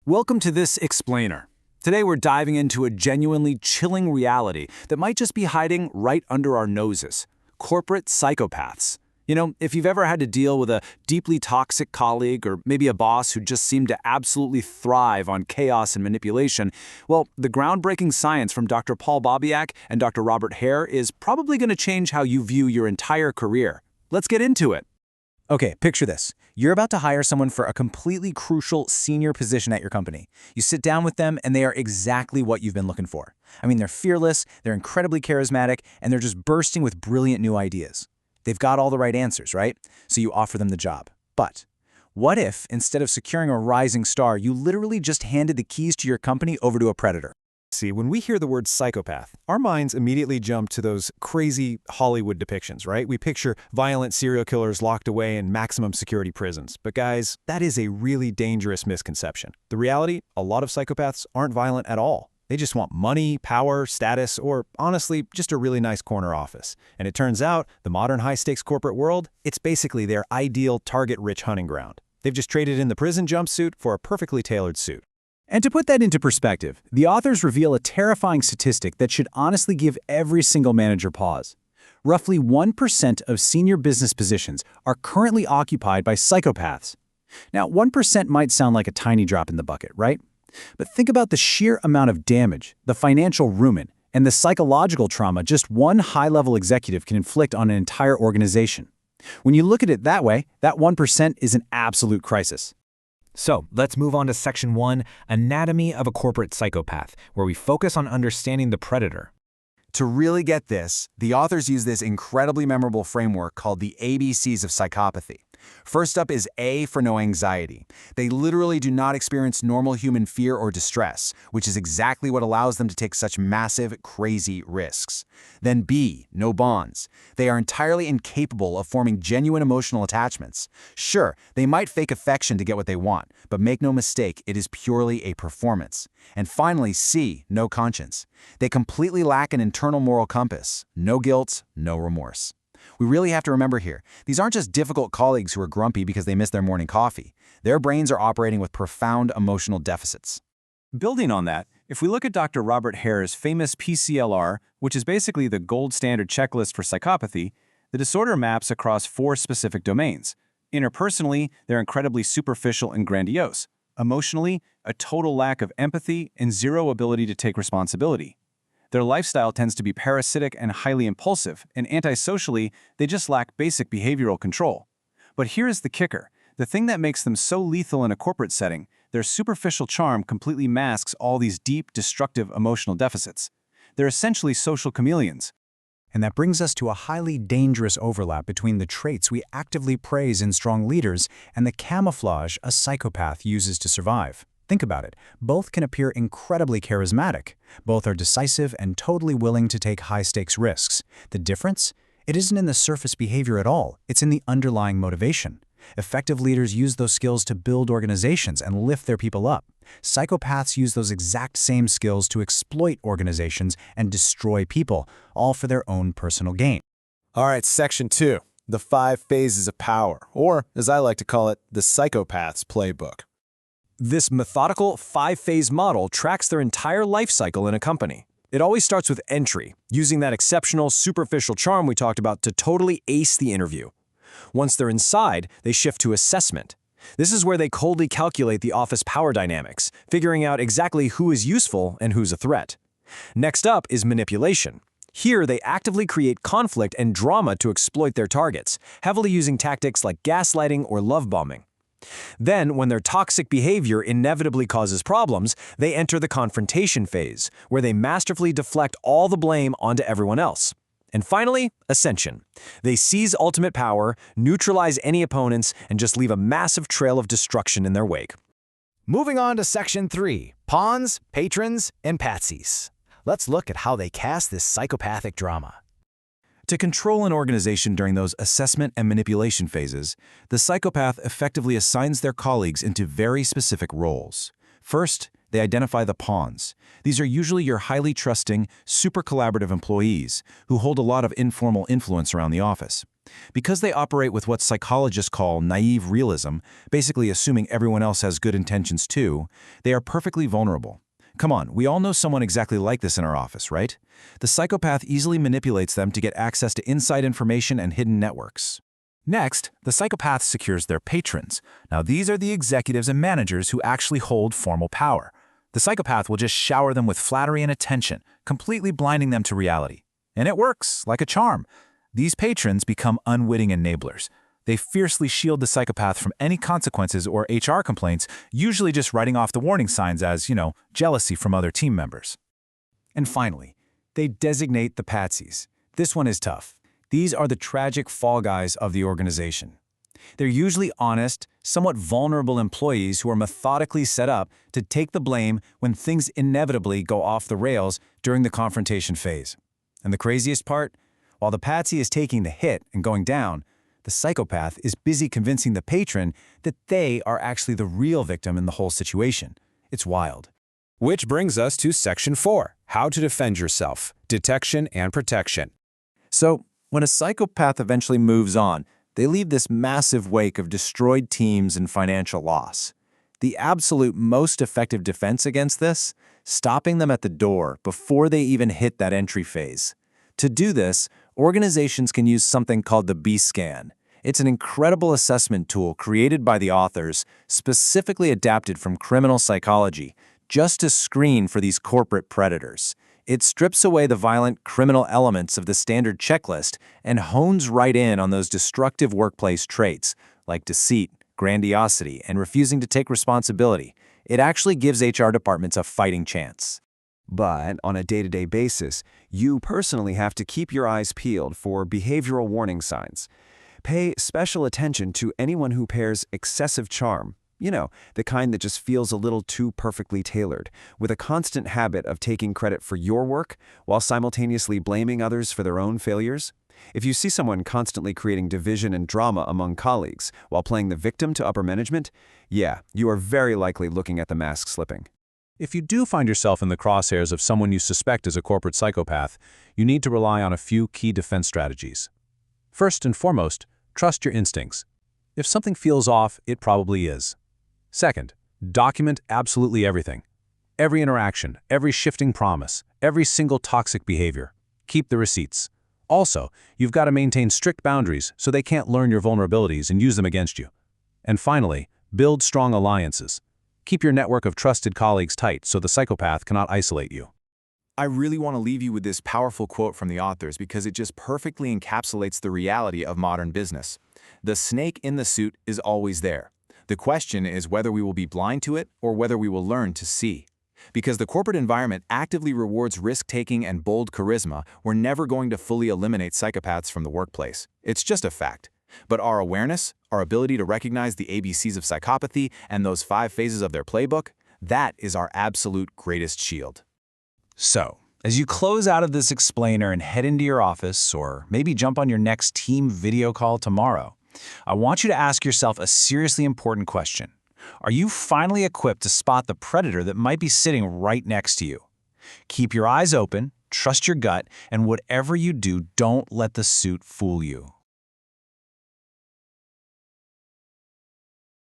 Welcome to this explainer. Today we're diving into a genuinely chilling reality that might just be hiding right under our noses. Corporate psychopaths. You know, if you've ever had to deal with a deeply toxic colleague or maybe a boss who just seemed to absolutely thrive on chaos and manipulation, well, the groundbreaking science from Dr. Babiak and Dr. Hare is probably going to change how you view your entire career. Let's get into it. Okay, picture this. You're about to hire someone for a completely crucial senior position at your company. You sit down with them and they are exactly what you've been looking for. I mean, they're fearless, they're incredibly charismatic, and they're just bursting with brilliant new ideas. They've got all the right answers, right? So you offer them the job. But what if, instead of securing a rising star, you literally just handed the keys to your company over to a predator? See, when we hear the word psychopath, our minds immediately jump to those crazy Hollywood depictions, right? We picture violent serial killers locked away in maximum security prisons. But guys, that is a really dangerous misconception. The reality, a lot of psychopaths aren't violent at all. They just want money, power, status, or honestly, just a really nice corner office. And it turns out, the modern high-stakes corporate world, it's basically their ideal target-rich hunting ground. They've just traded in the prison jumpsuit for a perfectly tailored suit. And to put that into perspective, the authors reveal a terrifying statistic that should honestly give every single manager pause. Roughly 1% of senior business positions are currently occupied by psychopaths. Now, 1% might sound like a tiny drop in the bucket, right? But think about the sheer amount of damage, the financial ruin, and the psychological trauma just one high-level executive can inflict on an entire organization. When you look at it that way, that 1% is an absolute crisis. So let's move on to Section 1, Anatomy of a Corporate Psychopath, where we focus on understanding the predator. To really get this, the authors use this incredibly memorable framework called the ABCs of psychopathy. First up is A for no anxiety. They literally do not experience normal human fear or distress, which is exactly what allows them to take such massive, crazy risks. Then B, no bonds. They are entirely incapable of forming genuine emotional attachments. Sure, they might fake affection to get what they want, but make no mistake, it is purely a performance. And finally, C, no conscience. They completely lack an internal moral compass. No guilt, no remorse. We really have to remember here, these aren't just difficult colleagues who are grumpy because they missed their morning coffee. Their brains are operating with profound emotional deficits. Building on that, if we look at Dr. Hare's famous PCL-R, which is basically the gold standard checklist for psychopathy, the disorder maps across 4 specific domains. Interpersonally, they're incredibly superficial and grandiose. Emotionally, a total lack of empathy and zero ability to take responsibility. Their lifestyle tends to be parasitic and highly impulsive, and antisocially, they just lack basic behavioral control. But here's the kicker. The thing that makes them so lethal in a corporate setting, their superficial charm completely masks all these deep, destructive emotional deficits. They're essentially social chameleons. And that brings us to a highly dangerous overlap between the traits we actively praise in strong leaders and the camouflage a psychopath uses to survive. Think about it. Both can appear incredibly charismatic. Both are decisive and totally willing to take high-stakes risks. The difference? It isn't in the surface behavior at all. It's in the underlying motivation. Effective leaders use those skills to build organizations and lift their people up. Psychopaths use those exact same skills to exploit organizations and destroy people, all for their own personal gain. All right, Section 2, the 5 phases of power, or as I like to call it, the Psychopaths Playbook. This methodical 5-phase model tracks their entire life cycle in a company. It always starts with entry, using that exceptional, superficial charm we talked about to totally ace the interview. Once they're inside, they shift to assessment. This is where they coldly calculate the office power dynamics, figuring out exactly who is useful and who's a threat. Next up is manipulation. Here, they actively create conflict and drama to exploit their targets, heavily using tactics like gaslighting or love bombing. Then, when their toxic behavior inevitably causes problems, they enter the confrontation phase, where they masterfully deflect all the blame onto everyone else. And finally, ascension. They seize ultimate power, neutralize any opponents, and just leave a massive trail of destruction in their wake. Moving on to Section 3, Pawns, Patrons, and Patsies. Let's look at how they cast this psychopathic drama. To control an organization during those assessment and manipulation phases, the psychopath effectively assigns their colleagues into very specific roles. First, they identify the pawns. These are usually your highly trusting, super collaborative employees who hold a lot of informal influence around the office. Because they operate with what psychologists call naive realism, basically assuming everyone else has good intentions too, they are perfectly vulnerable. Come on, we all know someone exactly like this in our office, right? The psychopath easily manipulates them to get access to inside information and hidden networks. Next, the psychopath secures their patrons. Now, these are the executives and managers who actually hold formal power. The psychopath will just shower them with flattery and attention, completely blinding them to reality. And it works, like a charm. These patrons become unwitting enablers. They fiercely shield the psychopath from any consequences or HR complaints, usually just writing off the warning signs as, jealousy from other team members. And finally, they designate the patsies. This one is tough. These are the tragic fall guys of the organization. They're usually honest, somewhat vulnerable employees who are methodically set up to take the blame when things inevitably go off the rails during the confrontation phase. And the craziest part? While the patsy is taking the hit and going down, the psychopath is busy convincing the patron that they are actually the real victim in the whole situation. It's wild. Which brings us to Section 4, How to Defend Yourself, Detection and Protection. So, when a psychopath eventually moves on, they leave this massive wake of destroyed teams and financial loss. The absolute most effective defense against this? Stopping them at the door before they even hit that entry phase. To do this, organizations can use something called the B-Scan. It's an incredible assessment tool created by the authors, specifically adapted from criminal psychology, just to screen for these corporate predators. It strips away the violent criminal elements of the standard checklist and hones right in on those destructive workplace traits, like deceit, grandiosity, and refusing to take responsibility. It actually gives HR departments a fighting chance. But on a day-to-day basis, you personally have to keep your eyes peeled for behavioral warning signs. Pay special attention to anyone who pairs excessive charm, the kind that just feels a little too perfectly tailored, with a constant habit of taking credit for your work while simultaneously blaming others for their own failures. If you see someone constantly creating division and drama among colleagues while playing the victim to upper management, yeah, you are very likely looking at the mask slipping. If you do find yourself in the crosshairs of someone you suspect is a corporate psychopath, you need to rely on a few key defense strategies. First and foremost, trust your instincts. If something feels off, it probably is. Second, document absolutely everything. Every interaction, every shifting promise, every single toxic behavior. Keep the receipts. Also, you've got to maintain strict boundaries so they can't learn your vulnerabilities and use them against you. And finally, build strong alliances. Keep your network of trusted colleagues tight so the psychopath cannot isolate you. I really want to leave you with this powerful quote from the authors because it just perfectly encapsulates the reality of modern business. The snake in the suit is always there. The question is whether we will be blind to it or whether we will learn to see. Because the corporate environment actively rewards risk-taking and bold charisma, we're never going to fully eliminate psychopaths from the workplace. It's just a fact. But our awareness, our ability to recognize the ABCs of psychopathy and those 5 phases of their playbook, that is our absolute greatest shield. So, as you close out of this explainer and head into your office, or maybe jump on your next team video call tomorrow, I want you to ask yourself a seriously important question. Are you finally equipped to spot the predator that might be sitting right next to you? Keep your eyes open, trust your gut, and whatever you do, don't let the suit fool you.